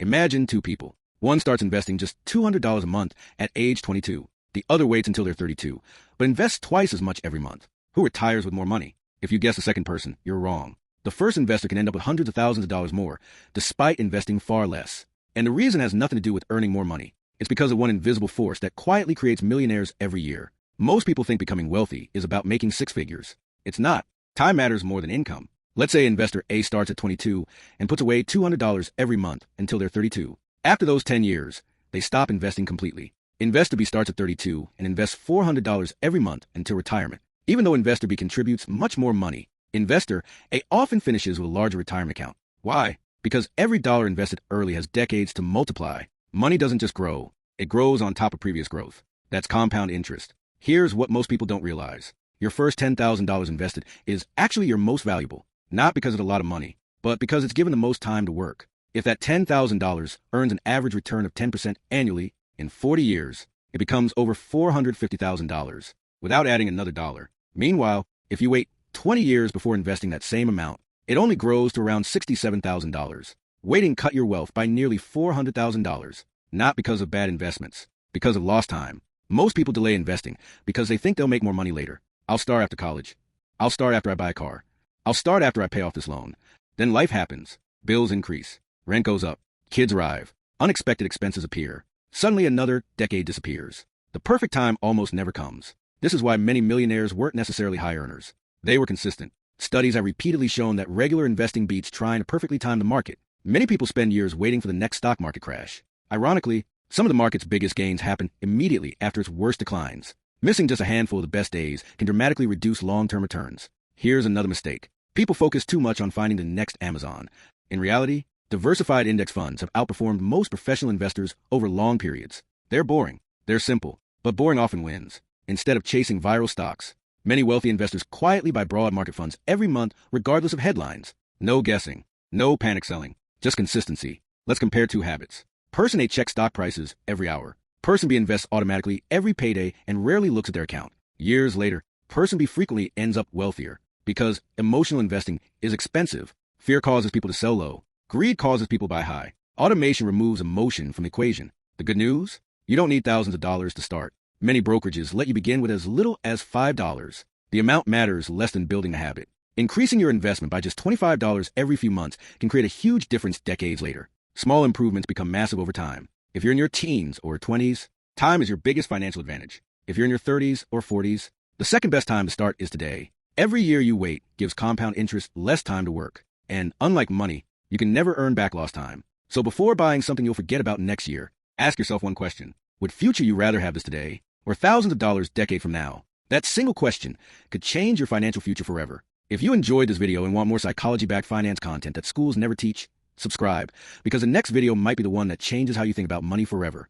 Imagine two people. One starts investing just $200 a month at age 22. The other waits until they're 32, but invests twice as much every month. Who retires with more money? If you guess the second person, you're wrong. The first investor can end up with hundreds of thousands of dollars more, despite investing far less. And the reason has nothing to do with earning more money. It's because of one invisible force that quietly creates millionaires every year. Most people think becoming wealthy is about making six figures. It's not. Time matters more than income. Let's say investor A starts at 22 and puts away $200 every month until they're 32. After those 10 years, they stop investing completely. Investor B starts at 32 and invests $400 every month until retirement. Even though Investor B contributes much more money, Investor A often finishes with a larger retirement account. Why? Because every dollar invested early has decades to multiply. Money doesn't just grow, it grows on top of previous growth. That's compound interest. Here's what most people don't realize. Your first $10,000 invested is actually your most valuable, not because it's a lot of money, but because it's given the most time to work. If that $10,000 earns an average return of 10% annually in 40 years, it becomes over $450,000 without adding another dollar. Meanwhile, if you wait 20 years before investing that same amount, it only grows to around $67,000. Waiting cut your wealth by nearly $400,000, not because of bad investments, because of lost time. Most people delay investing because they think they'll make more money later. I'll start after college. I'll start after I buy a car. I'll start after I pay off this loan. Then life happens. Bills increase. Rent goes up. Kids arrive. Unexpected expenses appear. Suddenly another decade disappears. The perfect time almost never comes. This is why many millionaires weren't necessarily high earners. They were consistent. Studies have repeatedly shown that regular investing beats trying to perfectly time the market. Many people spend years waiting for the next stock market crash. Ironically, some of the market's biggest gains happen immediately after its worst declines. Missing just a handful of the best days can dramatically reduce long-term returns. Here's another mistake. People focus too much on finding the next Amazon. In reality, diversified index funds have outperformed most professional investors over long periods. They're boring. They're simple. But boring often wins. Instead of chasing viral stocks, many wealthy investors quietly buy broad market funds every month regardless of headlines. No guessing. No panic selling. Just consistency. Let's compare two habits. Person A checks stock prices every hour. Person B invests automatically every payday and rarely looks at their account. Years later, Person B frequently ends up wealthier because emotional investing is expensive. Fear causes people to sell low. Greed causes people to buy high. Automation removes emotion from the equation. The good news? You don't need thousands of dollars to start. Many brokerages let you begin with as little as $5. The amount matters less than building a habit. Increasing your investment by just $25 every few months can create a huge difference decades later. Small improvements become massive over time. If you're in your teens or 20s, time is your biggest financial advantage. If you're in your 30s or 40s, the second best time to start is today. Every year you wait gives compound interest less time to work. And unlike money, you can never earn back lost time. So before buying something you'll forget about next year, ask yourself one question. Would future you rather have this today or thousands of dollars decade from now? That single question could change your financial future forever. If you enjoyed this video and want more psychology-backed finance content that schools never teach, subscribe, because the next video might be the one that changes how you think about money forever.